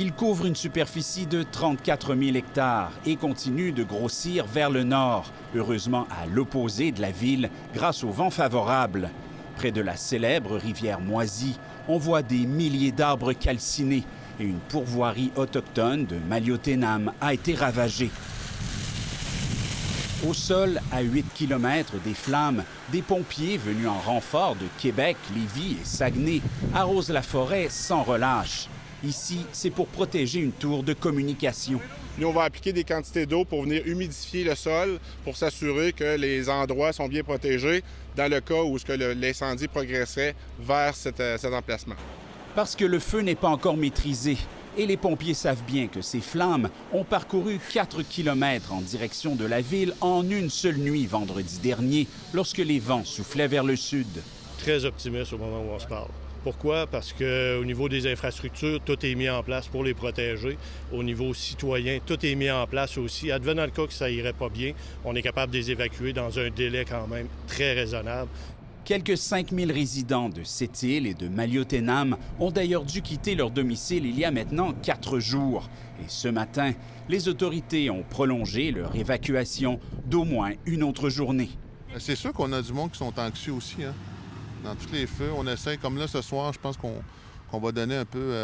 Il couvre une superficie de 34 000 hectares et continue de grossir vers le nord, heureusement à l'opposé de la ville grâce au vent favorable. Près de la célèbre rivière Moisy, on voit des milliers d'arbres calcinés et une pourvoirie autochtone de Maliotenam a été ravagée. Au sol, à 8 km des flammes, des pompiers venus en renfort de Québec, Lévis et Saguenay arrosent la forêt sans relâche. Ici, c'est pour protéger une tour de communication. Nous, on va appliquer des quantités d'eau pour venir humidifier le sol pour s'assurer que les endroits sont bien protégés dans le cas où l'incendie progresserait vers cet emplacement. Parce que le feu n'est pas encore maîtrisé. Et les pompiers savent bien que ces flammes ont parcouru 4 km en direction de la ville en une seule nuit vendredi dernier, lorsque les vents soufflaient vers le sud. Très optimiste au moment où on se parle. Pourquoi? Parce qu'au niveau des infrastructures, tout est mis en place pour les protéger. Au niveau citoyen, tout est mis en place aussi. Advenant le cas que ça irait pas bien, on est capable de les évacuer dans un délai quand même très raisonnable. Quelques 5 000 résidents de Sept-Îles et de Maliotenam ont d'ailleurs dû quitter leur domicile il y a maintenant 4 jours. Et ce matin, les autorités ont prolongé leur évacuation d'au moins une autre journée. C'est sûr qu'on a du monde qui sont anxieux aussi, hein? Dans tous les feux. On essaie, comme là ce soir, je pense qu'on va donner un peu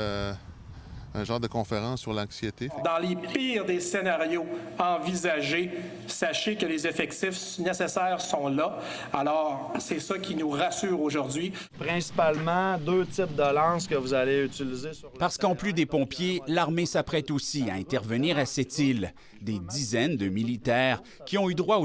un genre de conférence sur l'anxiété. Dans les pires des scénarios envisagés, sachez que les effectifs nécessaires sont là. Alors, c'est ça qui nous rassure aujourd'hui. Principalement, 2 types de lances que vous allez utiliser sur le Parce qu'en plus des pompiers, l'armée s'apprête aussi à intervenir à Sept-Îles. Des dizaines de militaires qui ont eu droit au